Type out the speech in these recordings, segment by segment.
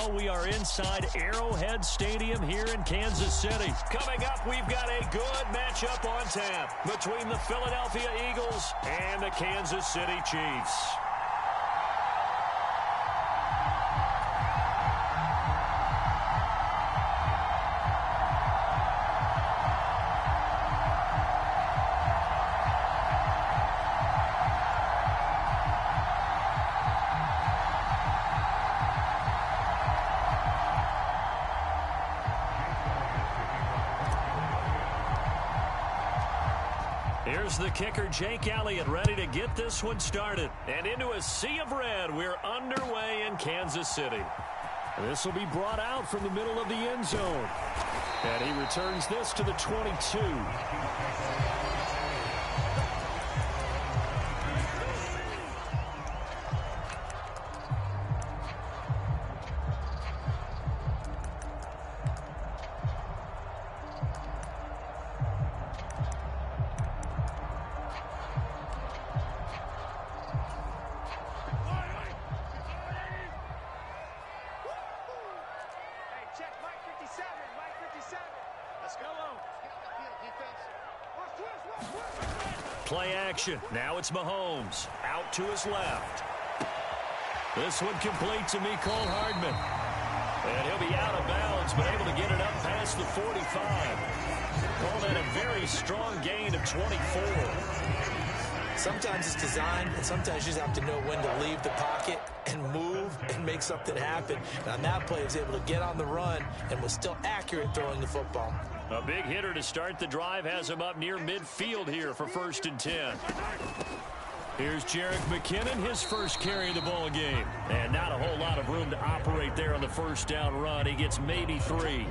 now we are inside Arrowhead Stadium here in Kansas City. Coming up, we've got a good matchup on tap between the Philadelphia Eagles and the Kansas City Chiefs. Here's the kicker, Jake Elliott, ready to get this one started. And into a sea of red, we're underway in Kansas City. This will be brought out from the middle of the end zone. And he returns this to the 22. Play action. Now it's Mahomes. Out to his left. This one complete to Mecole Hardman. And he'll be out of bounds, but able to get it up past the 45. Call that a very strong gain of 24. Sometimes it's designed, and sometimes you just have to know when to leave the pocket and move and make something happen. And on that play, he was able to get on the run and was still accurate throwing the football. A big hitter to start the drive has him up near midfield here for 1st and 10. Here's Jerick McKinnon, his first carry of the ball game. And not a whole lot of room to operate there on the first down run. He gets maybe 3.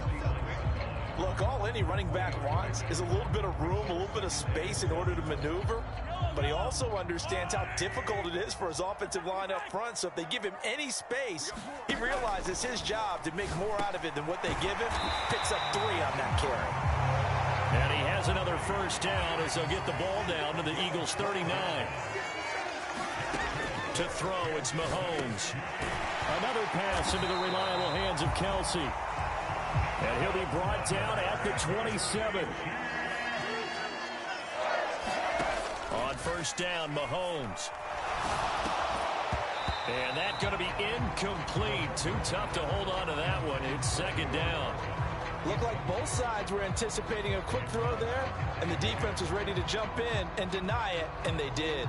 Look, all any running back wants is a little bit of room, a little bit of space in order to maneuver. But he also understands how difficult it is for his offensive line up front. So if they give him any space, he realizes his job to make more out of it than what they give him. Picks up 3 on that carry. And he has another first down as they'll get the ball down to the Eagles' 39. To throw, it's Mahomes. Another pass into the reliable hands of Kelsey. And he'll be brought down at the 27. On first down, Mahomes. And that's going to be incomplete. Too tough to hold on to that one. It's 2nd down. Looked like both sides were anticipating a quick throw there, and the defense was ready to jump in and deny it, and they did.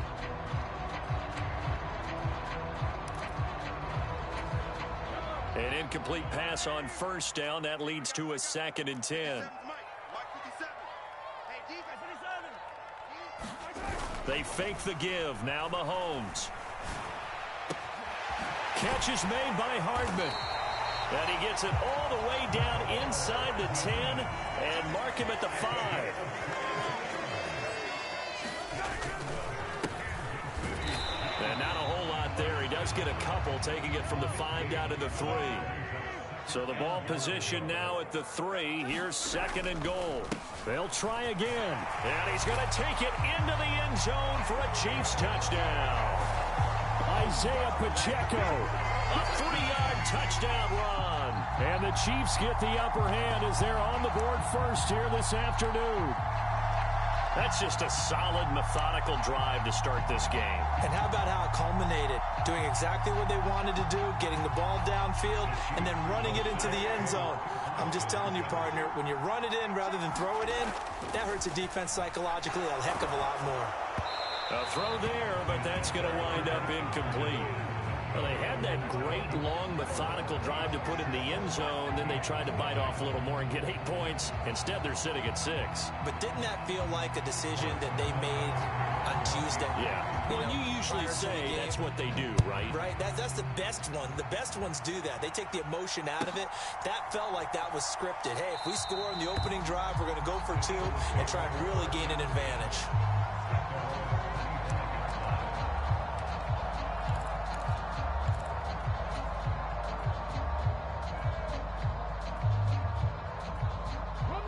An incomplete pass on first down. That leads to a 2nd and 10. They fake the give. Now Mahomes. Catch is made by Hardman. And he gets it all the way down inside the 10 and mark him at the 5. And not a whole lot there. He does get a couple, taking it from the 5 down to the 3. So the ball position now at the 3. Here's 2nd and goal. They'll try again. And he's going to take it into the end zone for a Chiefs touchdown. Isaiah Pacheco. A 3-yard touchdown run. And the Chiefs get the upper hand as they're on the board first here this afternoon. That's just a solid, methodical drive to start this game. And how about how it culminated? Doing exactly what they wanted to do, getting the ball downfield, and then running it into the end zone. I'm just telling you, partner, when you run it in rather than throw it in, that hurts a defense psychologically a heck of a lot more. A throw there, but that's going to wind up incomplete. Well, they had that great, long, methodical drive to put in the end zone. Then they tried to bite off a little more and get 8 points. Instead, they're sitting at 6. But didn't that feel like a decision that they made on Tuesday? Yeah. Well, you usually say that's what they do, right? Right. That's the best one. The best ones do that. They take the emotion out of it. That felt like that was scripted. Hey, if we score in the opening drive, we're going to go for 2 and try and really gain an advantage.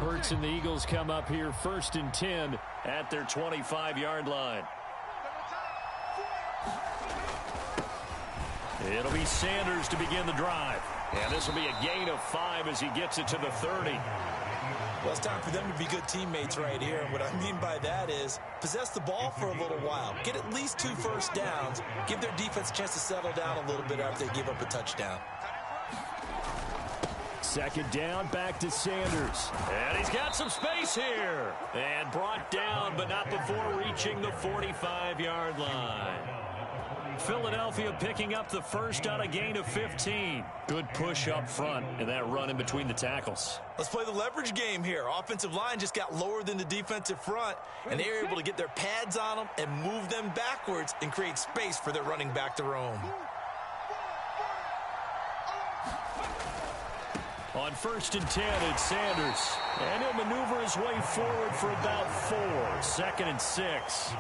Hurts and the Eagles come up here 1st and 10 at their 25-yard line. It'll be Sanders to begin the drive. And this will be a gain of 5 as he gets it to the 30. Well, it's time for them to be good teammates right here. And what I mean by that is possess the ball for a little while. Get at least 2 first downs. Give their defense a chance to settle down a little bit after they give up a touchdown. Second down, back to Sanders. And he's got some space here. And brought down, but not before reaching the 45-yard line. Philadelphia picking up the first on a gain of 15. Good push up front and that run in between the tackles. Let's play the leverage game here. Offensive line just got lower than the defensive front, and they were able to get their pads on them and move them backwards and create space for their running back to roam. On 1st and 10, it's Sanders. And he'll maneuver his way forward for about 4. 2nd and 6.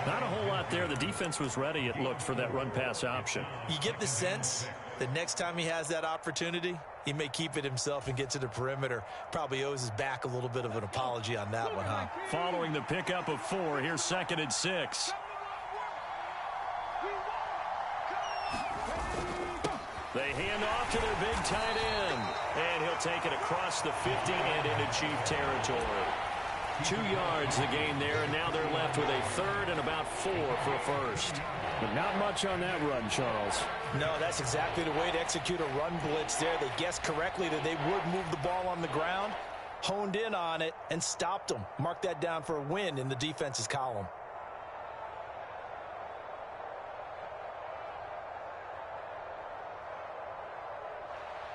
Not a whole lot there. The defense was ready, it looked, for that run-pass option. You get the sense that next time he has that opportunity, he may keep it himself and get to the perimeter. Probably owes his back a little bit of an apology on that one, huh? Following the pickup of 4, here's 2nd and 6. They hand off to their big tight end. And he'll take it across the 50 and into Chief territory. 2 yards the gain there, and now they're left with a 3rd and about 4 for a first. But not much on that run, Charles. No, that's exactly the way to execute a run blitz there. They guessed correctly that they would move the ball on the ground, honed in on it, and stopped them. Mark that down for a win in the defense's column.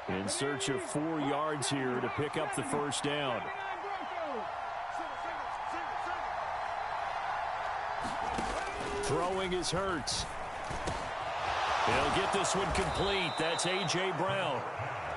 In search of 4 yards here to pick up the first down. Throwing is Hurts. He'll get this one complete. That's A.J. Brown.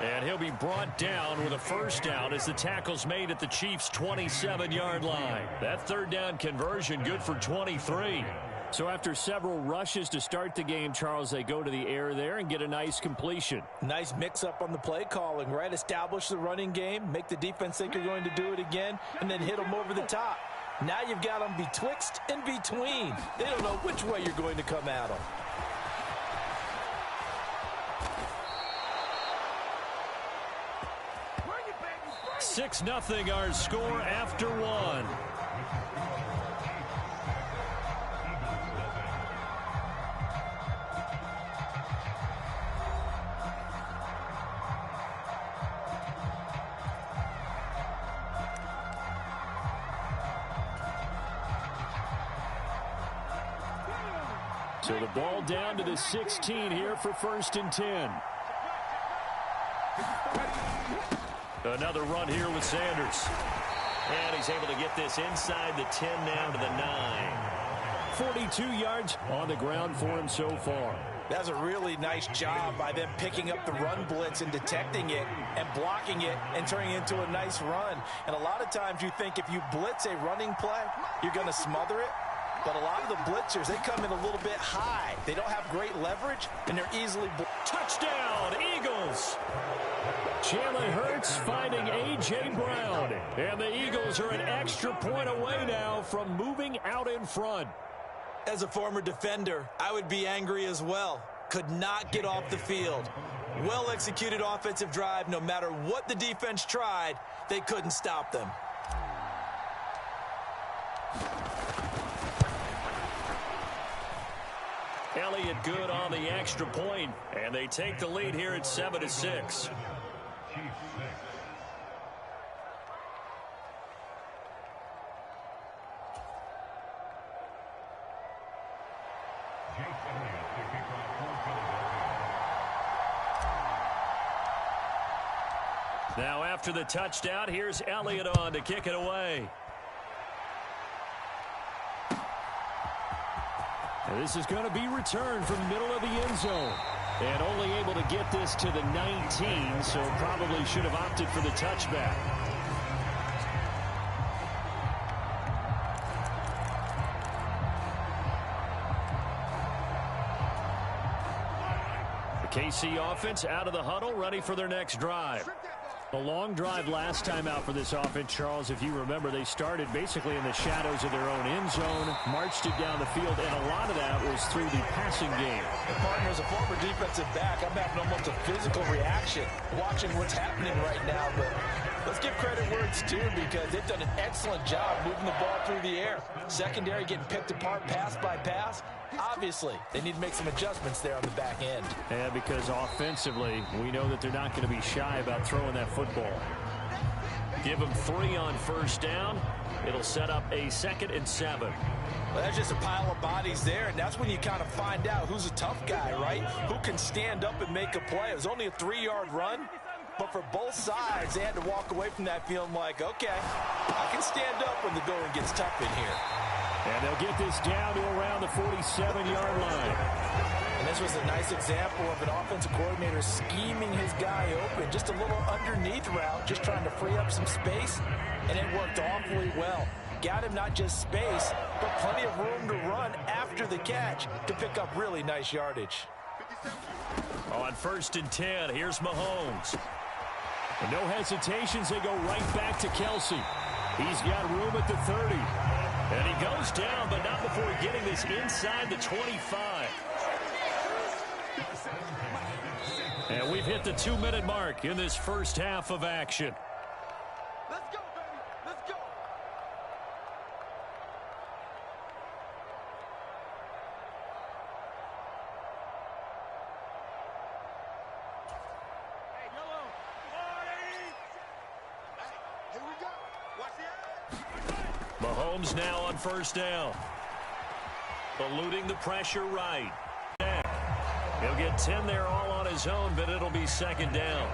And he'll be brought down with a first down as the tackle's made at the Chiefs' 27-yard line. That 3rd down conversion good for 23. So after several rushes to start the game, Charles, they go to the air there and get a nice completion. Nice mix-up on the play calling, right? Establish the running game, make the defense think you're going to do it again, and then hit them over the top. Now you've got them betwixt and between. They don't know which way you're going to come at them. Six 0 our score after 1. So the ball down to the 16 here for 1st and 10. Another run here with Sanders. And he's able to get this inside the 10 now to the 9. 42 yards on the ground for him so far. That's a really nice job by them picking up the run blitz and detecting it and blocking it and turning it into a nice run. And a lot of times you think if you blitz a running play, you're going to smother it. But a lot of the blitzers, they come in a little bit high. They don't have great leverage, and they're easily... Touchdown, Eagles! Jalen Hurts finding A.J. Brown. And the Eagles are an extra point away now from moving out in front. As a former defender, I would be angry as well. Could not get off the field. Well-executed offensive drive. No matter what the defense tried, they couldn't stop them. Elliott good on the extra point, and they take the lead here at 7-6. Now after the touchdown, here's Elliott on to kick it away. And this is going to be returned from the middle of the end zone. And only able to get this to the 19, so probably should have opted for the touchback. The KC offense out of the huddle, ready for their next drive. A long drive last time out for this offense, Charles. If you remember, they started basically in the shadows of their own end zone, marched it down the field, and a lot of that was through the passing game. Partner, as a former defensive back, I'm having almost a physical reaction watching what's happening right now. But let's give credit where it's due, because they've done an excellent job moving the ball through the air. Secondary getting picked apart pass by pass. Obviously, they need to make some adjustments there on the back end. Yeah, because offensively, we know that they're not going to be shy about throwing that football. Give them 3 on first down. It'll set up a 2nd and 7. Well, that's just a pile of bodies there, and that's when you kind of find out who's a tough guy, right? Who can stand up and make a play. It was only a 3-yard run, but for both sides, they had to walk away from that feeling like, okay, I can stand up when the going gets tough in here. And they'll get this down to around the 47-yard line. And this was a nice example of an offensive coordinator scheming his guy open. Just a little underneath route, just trying to free up some space, and it worked awfully well. Got him not just space, but plenty of room to run after the catch to pick up really nice yardage. On 1st and 10, here's Mahomes. And no hesitations, they go right back to Kelsey. He's got room at the 30. And he goes down, but not before getting this inside the 25. And we've hit the 2-minute mark in this first half of action. Let's go, baby. Let's go. Hey, yellow. Here we go. Watch the eye. Mahomes now on first down. Eluding the pressure right. He'll get 10 there all on his own, but it'll be 2nd down.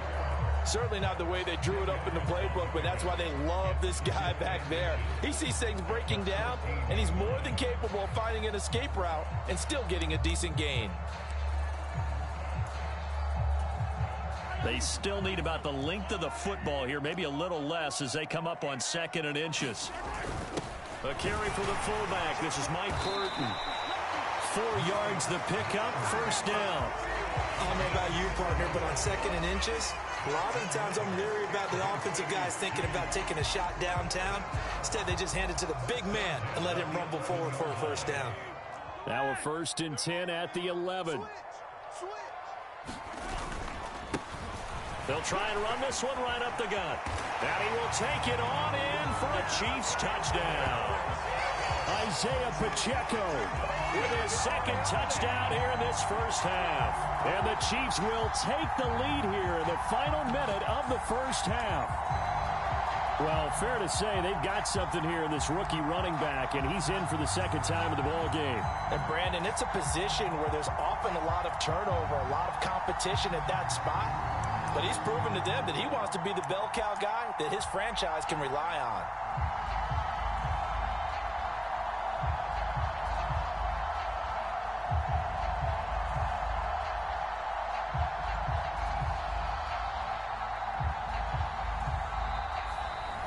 Certainly not the way they drew it up in the playbook, but that's why they love this guy back there. He sees things breaking down, and he's more than capable of finding an escape route and still getting a decent gain. They still need about the length of the football here, maybe a little less as they come up on 2nd and inches. A carry for the fullback. This is Mike Burton. 4 yards the pickup, first down. I don't know about you, partner, but on 2nd and inches, a lot of the times I'm leery about the offensive guys thinking about taking a shot downtown. Instead, they just hand it to the big man and let him rumble forward for a first down. Now a 1st and 10 at the 11. They'll try and run this one right up the gut. And he will take it on in for a Chiefs touchdown. Isaiah Pacheco with his 2nd touchdown here in this first half. And the Chiefs will take the lead here in the final minute of the first half. Well, fair to say they've got something here in this rookie running back, and he's in for the 2nd time of the ball game. And Brandon, it's a position where there's often a lot of turnover, a lot of competition at that spot. But he's proven to them that he wants to be the bell cow guy that his franchise can rely on.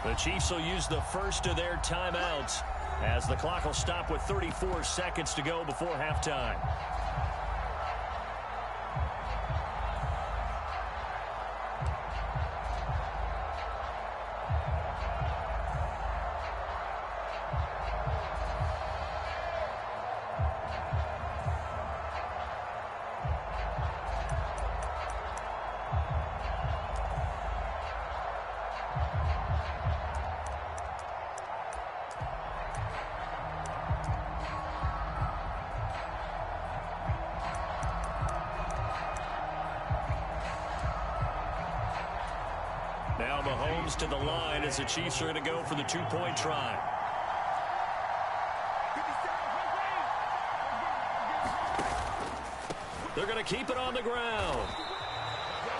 The Chiefs will use the first of their timeouts as the clock will stop with 34 seconds to go before halftime. Now Mahomes to the line as the Chiefs are going to go for the 2-point try. They're going to keep it on the ground.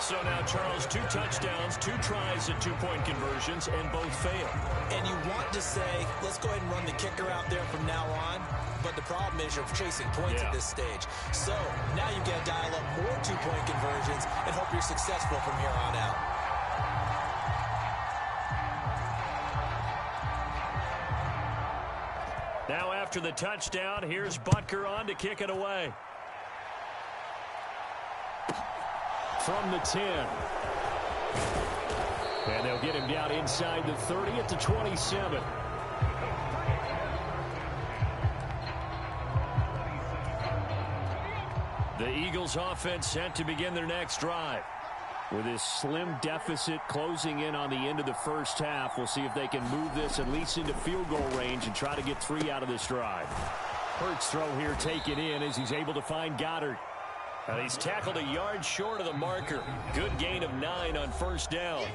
So now, Charles, 2 touchdowns, 2 tries at 2-point conversions, and both fail. And you want to say, let's go ahead and run the kicker out there from now on. But the problem is you're chasing points at this stage. So now you got to dial up more 2-point conversions and hope you're successful from here on out. Now after the touchdown, here's Butker on to kick it away. From the 10. And they'll get him down inside the 30 at the 27. The Eagles offense set to begin their next drive. With this slim deficit closing in on the end of the first half, we'll see if they can move this at least into field goal range and try to get 3 out of this drive. Hurts throw here taken in as he's able to find Goddard. And he's tackled a yard short of the marker. Good gain of 9 on first down.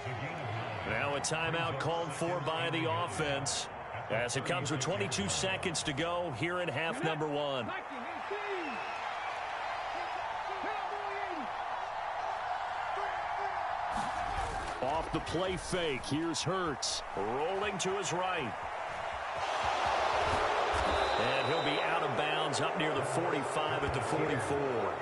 Now a timeout called for by the offense as it comes with 22 seconds to go here in half number 1. Off the play fake, here's Hurts, rolling to his right. And he'll be out of bounds up near the 45 at the 44.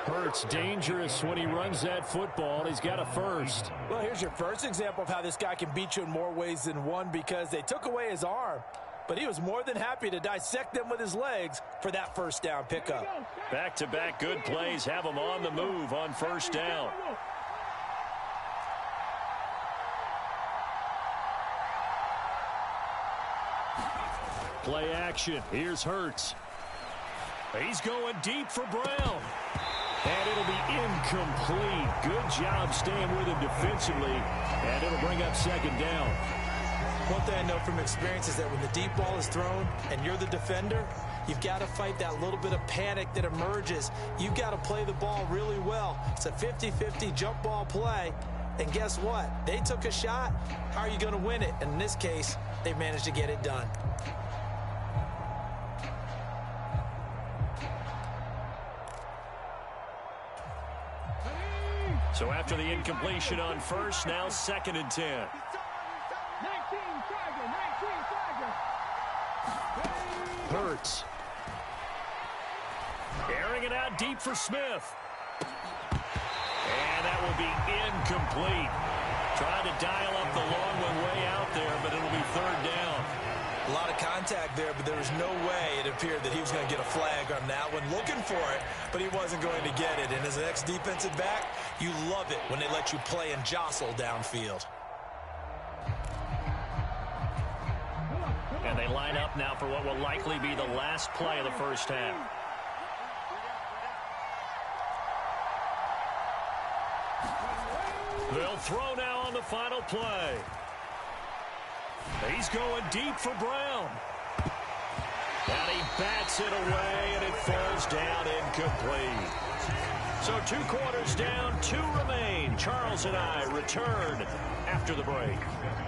Hurts dangerous when he runs that football. He's got a first. Well, here's your first example of how this guy can beat you in more ways than one, because they took away his arm, but he was more than happy to dissect them with his legs for that first down pickup. Back-to-back good plays have him on the move on first down. Play action. Here's Hurts. He's going deep for Brown. And it'll be incomplete. Good job staying with him defensively. And it'll bring up second down. One thing I know from experience is that when the deep ball is thrown and you're the defender, you've got to fight that little bit of panic that emerges. You've got to play the ball really well. It's a 50-50 jump ball play. And guess what? They took a shot. How are you going to win it? And in this case, they managed to get it done. So after the incompletion on first, now 2nd and 10. Hurts. Airing it out deep for Smith. And that will be incomplete. Trying to dial up the long one way out there, but it'll be 3rd down. A lot of contact there, but there was no way it appeared that he was going to get a flag on that one. Looking for it, but he wasn't going to get it. And as an ex-defensive back, you love it when they let you play and jostle downfield. And they line up now for what will likely be the last play of the first half. They'll throw now on the final play. He's going deep for Brown. And he bats it away, and it falls down incomplete. So 2 quarters down, 2 remain. Charles and I return after the break.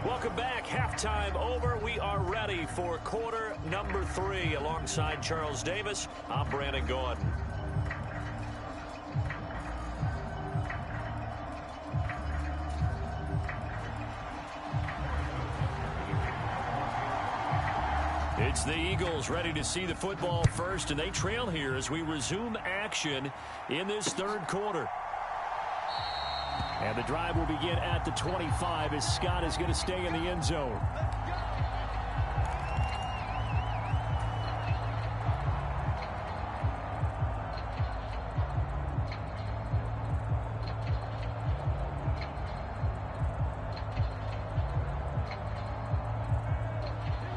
Welcome back. Halftime over. We are ready for quarter number 3. Alongside Charles Davis, I'm Brandon Gordon. It's the Eagles ready to see the football first, and they trail here as we resume action in this 3rd quarter. And the drive will begin at the 25 as Scott is going to stay in the end zone.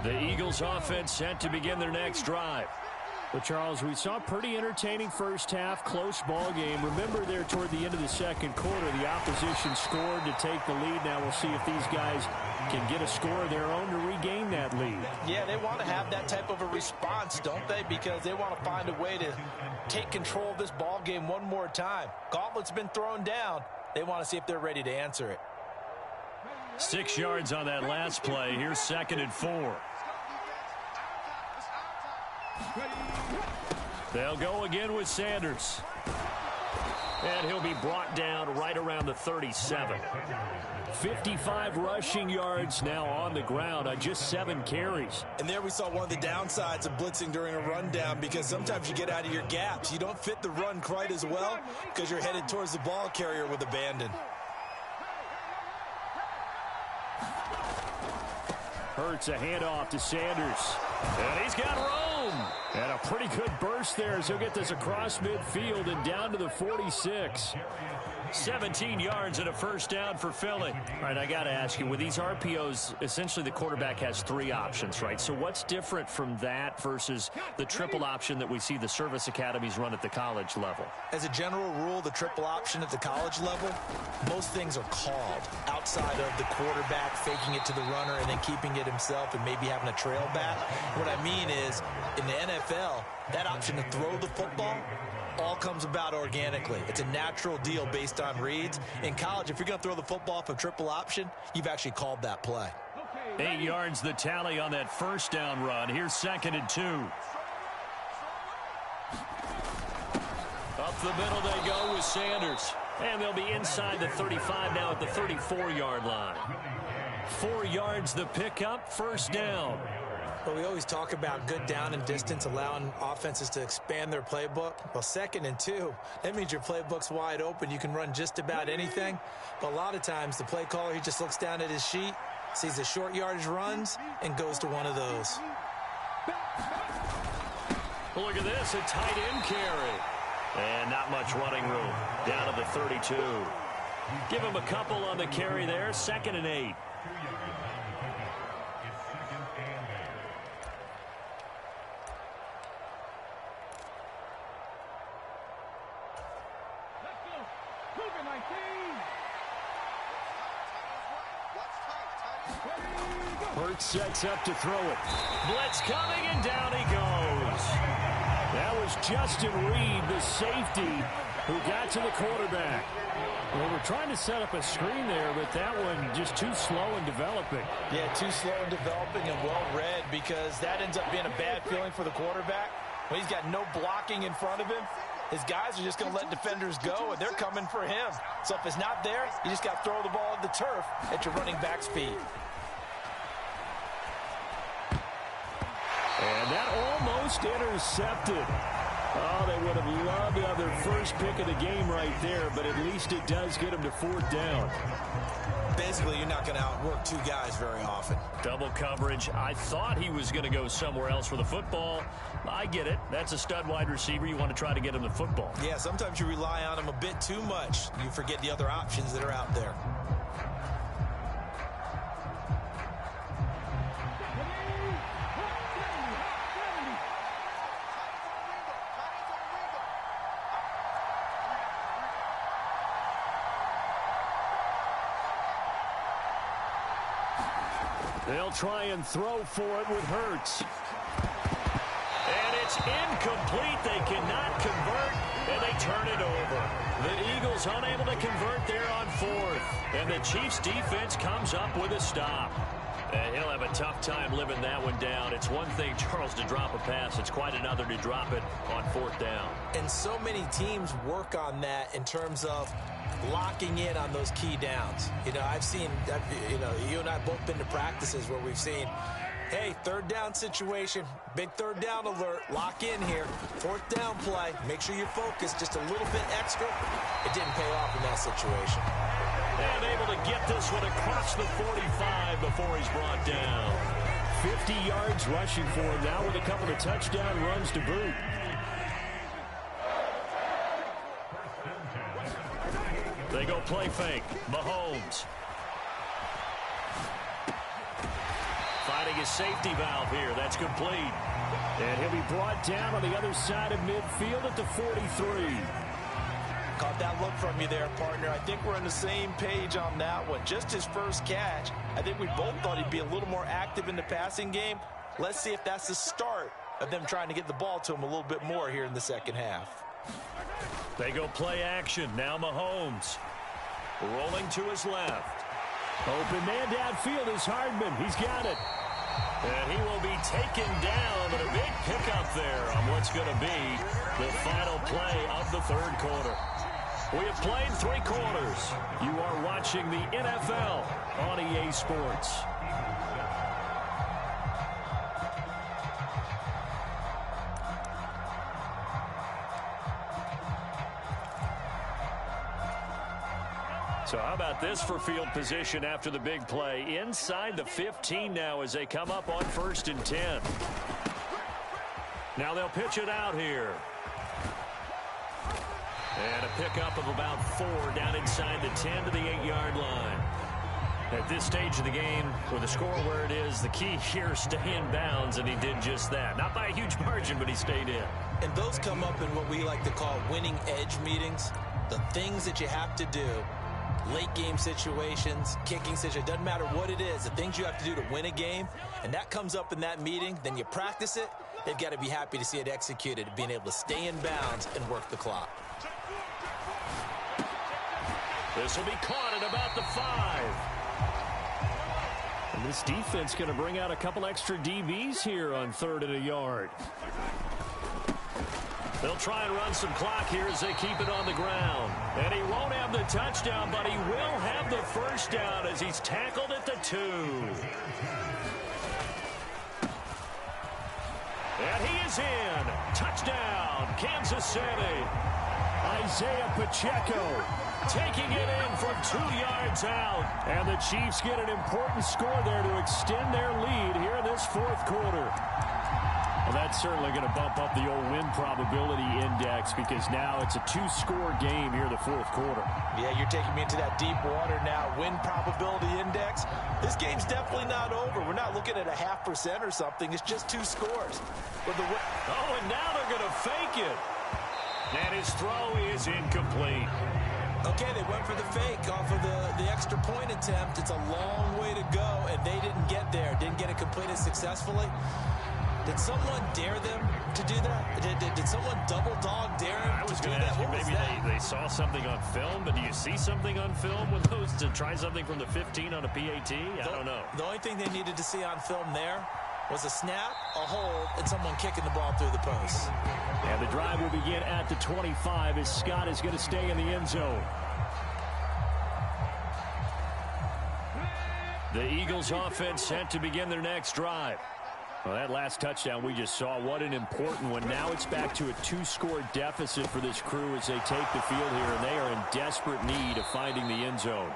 The Eagles offense set to begin their next drive. Well, Charles, we saw a pretty entertaining first half, close ball game. Remember there toward the end of the 2nd quarter, the opposition scored to take the lead. Now we'll see if these guys can get a score of their own to regain that lead. Yeah, they want to have that type of a response, don't they? Because they want to find a way to take control of this ball game one more time. Gauntlet's been thrown down. They want to see if they're ready to answer it. 6 yards on that last play. Here's 2nd and 4. They'll go again with Sanders. And he'll be brought down right around the 37. 55 rushing yards now on the ground on just 7 carries. And there we saw one of the downsides of blitzing during a rundown, because sometimes you get out of your gaps. You don't fit the run quite as well because you're headed towards the ball carrier with abandon. Hurts a handoff to Sanders. And he's got room. And a pretty good burst there as he'll get this across midfield and down to the 46. 17 yards and a first down for Philly. All right, I got to ask you, with these RPOs, essentially the quarterback has 3 options, right? So what's different from that versus the triple option that we see the service academies run at the college level? As a general rule, the triple option at the college level, most things are called outside of the quarterback faking it to the runner and then keeping it himself and maybe having a trail back. What I mean is, in the NFL, that option to throw the football all comes about organically. It's a natural deal based on reads. In college, if you're going to throw the football off a triple option, you've actually called that play. 8 yards the tally on that first down run. Here's 2nd and 2. Up the middle they go with Sanders. And they'll be inside the 35 now at the 34-yard line. 4 yards the pickup, first down. Well, we always talk about good down and distance, allowing offenses to expand their playbook. Well, 2nd and 2, that means your playbook's wide open. You can run just about anything. But a lot of times, the play caller, he just looks down at his sheet, sees the short yardage runs, and goes to one of those. Well, look at this, a tight end carry. And not much running room. Down to the 32. Give him a couple on the carry there, 2nd and 8. Hurts sets up to throw it. Blitz coming, and down he goes. That was Justin Reed, the safety, who got to the quarterback. Well, we're trying to set up a screen there, but that one just too slow in developing. Yeah, too slow in developing and well read, because that ends up being a bad feeling for the quarterback. When he's got no blocking in front of him, his guys are just going to let defenders go, and they're coming for him. So if it's not there, you just got to throw the ball at the turf at your running back speed. And that almost intercepted. Oh, they would have loved to have their first pick of the game right there, but at least it does get them to 4th down. Basically, you're not going to outwork 2 guys very often. Double coverage. I thought he was going to go somewhere else for the football. I get it. That's a stud wide receiver. You want to try to get him the football. Yeah, sometimes you rely on him a bit too much. You forget the other options that are out there. They'll try and throw for it with Hurts. And it's incomplete. They cannot convert, and they turn it over. The Eagles unable to convert there on 4th. And the Chiefs' defense comes up with a stop. And he'll have a tough time living that one down. It's one thing, Charles, to drop a pass. It's quite another to drop it on 4th down. And so many teams work on that in terms of locking in on those key downs. You know, I've seen, you and I both been to practices where we've seen, hey, 3rd down situation, big 3rd down alert, lock in here, 4th down play, make sure you're focused just a little bit extra. It didn't pay off in that situation. And able to get this one across the 45 before he's brought down. 50 yards rushing for him now with a couple of touchdown runs to boot. They go play fake. Mahomes. Finding his safety valve here. That's complete. And he'll be brought down on the other side of midfield at the 43. Caught that look from you there, partner. I think we're on the same page on that one. Just his first catch. I think we both thought he'd be a little more active in the passing game. Let's see if that's the start of them trying to get the ball to him a little bit more here in the second half. They go play action. Now Mahomes. Rolling to his left. Open man downfield is Hardman. He's got it. And he will be taken down, but a big pickup there on what's going to be the final play of the 3rd quarter. We have played 3 quarters. You are watching the NFL on EA Sports. So how about this for field position after the big play? Inside the 15 now as they come up on 1st and 10. Now they'll pitch it out here. And a pickup of about 4 down inside the 10 to the 8-yard line. At this stage of the game, with the score where it is, the key here is stay in bounds, and he did just that. Not by a huge margin, but he stayed in. And those come up in what we like to call winning edge meetings. The things that you have to do, late game situations, kicking situations, doesn't matter what it is, the things you have to do to win a game, and that comes up in that meeting, then you practice it, they've got to be happy to see it executed, being able to stay in bounds and work the clock. This will be caught at about the 5. And this defense going to bring out a couple extra DBs here on 3rd and a yard. They'll try and run some clock here as they keep it on the ground. And he won't have the touchdown, but he will have the first down as he's tackled at the 2. And he is in. Touchdown, Kansas City. Isaiah Pacheco taking it in from 2 yards out. And the Chiefs get an important score there to extend their lead here in this 4th quarter. Well, that's certainly going to bump up the old win probability index because now it's a 2-score game here in the 4th quarter. Yeah, you're taking me into that deep water now. Win probability index. This game's definitely not over. We're not looking at a 0.5% or something. It's just 2 scores. Oh, and now they're going to fake it. And his throw is incomplete. Okay, they went for the fake off of the extra point attempt. It's a long way to go, and they didn't get there. Didn't get it completed successfully. Did someone dare them to do that? Did someone double dog dare him I was to do going to that? ask you, What was maybe that? they saw something on film, but do you see something on film with those to try something from the 15 on a PAT? I don't know. The only thing they needed to see on film there was a snap, a hold, and someone kicking the ball through the post. And the drive will begin at the 25 as Scott is going to stay in the end zone. The Eagles offense set to begin their next drive. Well, that last touchdown we just saw, what an important one. Now it's back to a 2-score deficit for this crew as they take the field here, and they are in desperate need of finding the end zone.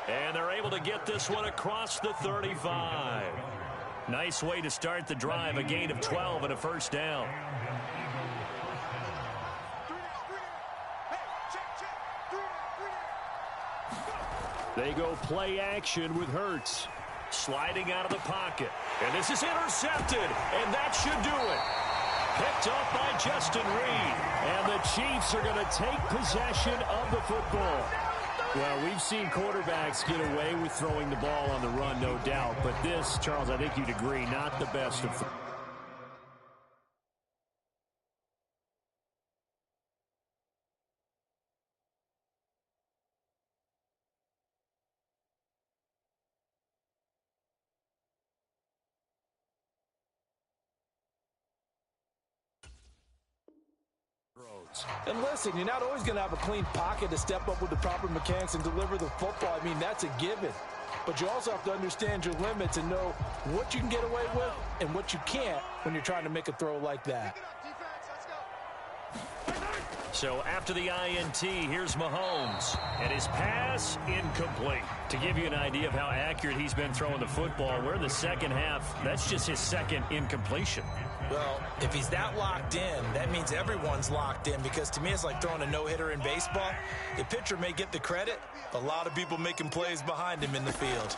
And they're able to get this one across the 35. Nice way to start the drive, a gain of 12 and a first down. They go play action with Hurts. Sliding out of the pocket. And this is intercepted. And that should do it. Picked up by Justin Reed. And the Chiefs are going to take possession of the football. Well, we've seen quarterbacks get away with throwing the ball on the run, no doubt. But this, Charles, I think you'd agree, not the best of And listen, you're not always going to have a clean pocket to step up with the proper mechanics and deliver the football. I mean, that's a given. But you also have to understand your limits and know what you can get away with and what you can't when you're trying to make a throw like that. So after the INT, here's Mahomes. And his pass, incomplete. To give you an idea of how accurate he's been throwing the football, we're in the second half. That's just his second incompletion. Well, if he's that locked in, that means everyone's locked in, because to me it's like throwing a no-hitter in baseball. The pitcher may get the credit, a lot of people making plays behind him in the field.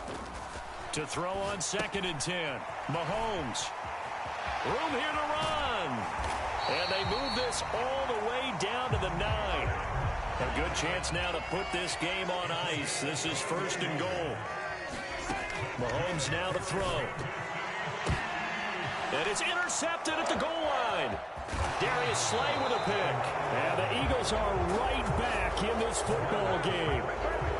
To throw on 2nd and 10, Mahomes. Room here to run. And they move this all the way down to the 9. A good chance now to put this game on ice. This is 1st and goal. Mahomes now to throw. And it's intercepted at the goal line. Darius Slay with a pick. And the Eagles are right back in this football game.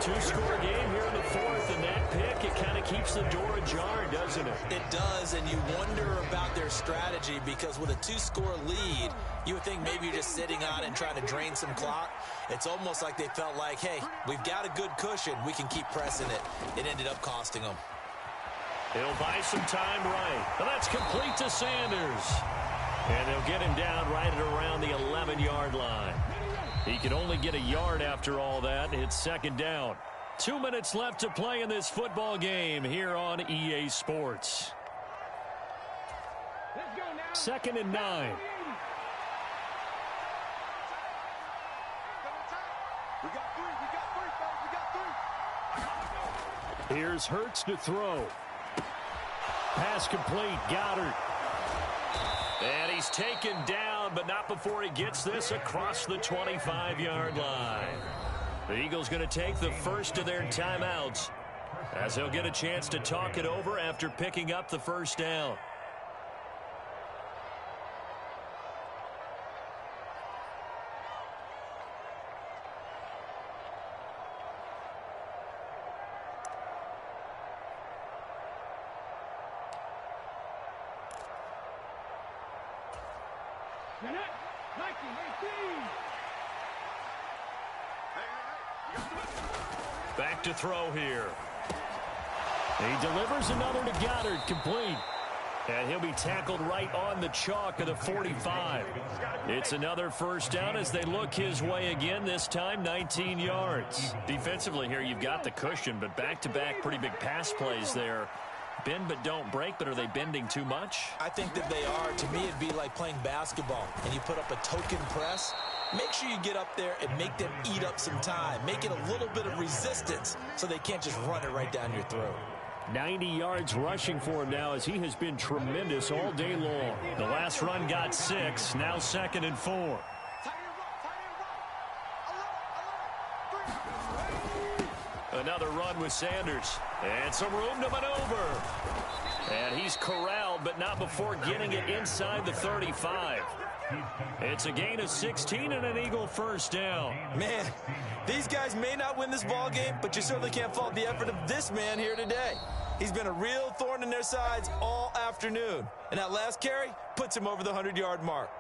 2-score game here in the 4th, and that pick, it kind of keeps the door ajar, doesn't it? It does, and you wonder about their strategy, because with a 2-score lead, you would think maybe you're just sitting on it and trying to drain some clock. It's almost like they felt like, hey, we've got a good cushion. We can keep pressing it. It ended up costing them. He'll buy some time right. And that's complete to Sanders. And they'll get him down right at around the 11-yard line. He can only get a yard after all that. It's 2nd down. 2 minutes left to play in this football game here on EA Sports. 2nd and 9. Here's Hurts to throw. Pass complete. Goddard. And he's taken down, but not before he gets this across the 25-yard line. The Eagles going to take the first of their timeouts as they'll get a chance to talk it over after picking up the first down. Back to throw here. He delivers another to Goddard, complete. And he'll be tackled right on the chalk of the 45. It's another first down as they look his way again, this time 19 yards. Defensively here, you've got the cushion, but back-to-back pretty big pass plays there. Bend but don't break, but are they bending too much? I think that they are. To me, it'd be like playing basketball, and you put up a token press. Make sure you get up there and make them eat up some time. Make it a little bit of resistance so they can't just run it right down your throat. 90 yards rushing for him now as he has been tremendous all day long. The last run got 6, now 2nd and 4. Another run with Sanders. And some room to maneuver. And he's corralled, but not before getting it inside the 35. It's a gain of 16 and an Eagle first down. Man, these guys may not win this ball game, but you certainly can't fault the effort of this man here today. He's been a real thorn in their sides all afternoon. And that last carry puts him over the 100-yard mark.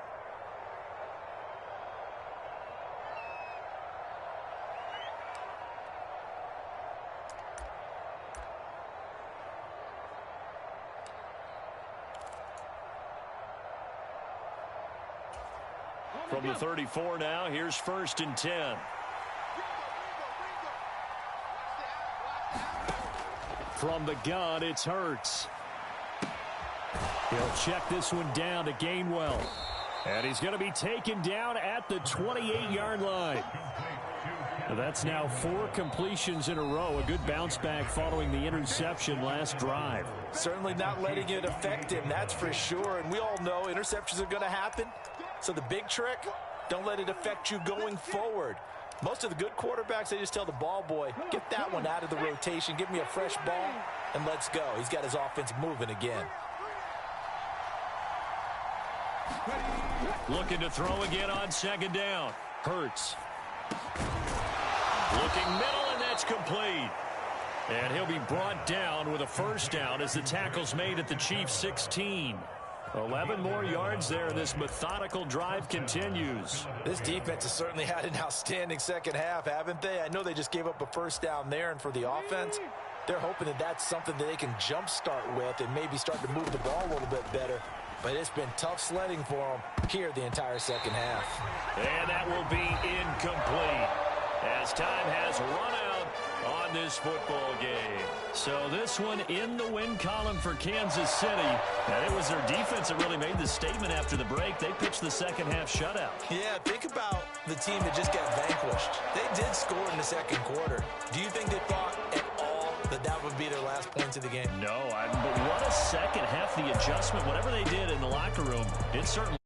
From the 34 now, here's 1st and 10. From the gun, it's Hurts. He'll check this one down to Gainwell. And he's going to be taken down at the 28-yard line. That's now 4 completions in a row. A good bounce back following the interception last drive. Certainly not letting it affect him, that's for sure. And we all know interceptions are going to happen. So the big trick, don't let it affect you going forward. Most of the good quarterbacks, they just tell the ball boy, get that one out of the rotation, give me a fresh ball, and let's go. He's got his offense moving again. Looking to throw again on 2nd down. Hurts. Looking middle, and that's complete. And he'll be brought down with a first down as the tackle's made at the Chiefs' 16. 11 more yards there. This methodical drive continues. This defense has certainly had an outstanding second half, haven't they? I know they just gave up a first down there, and for the offense, they're hoping that that's something that they can jumpstart with and maybe start to move the ball a little bit better. But it's been tough sledding for them here the entire second half. And that will be incomplete as time has run out on this football game. So this one in the win column for Kansas City. And it was their defense that really made the statement after the break. They pitched the second half shutout. Yeah, think about the team that just got vanquished. They did score in the second quarter. Do you think they thought at all that that would be their last points of the game? No, but what a second half. The adjustment, whatever they did in the locker room, it certainly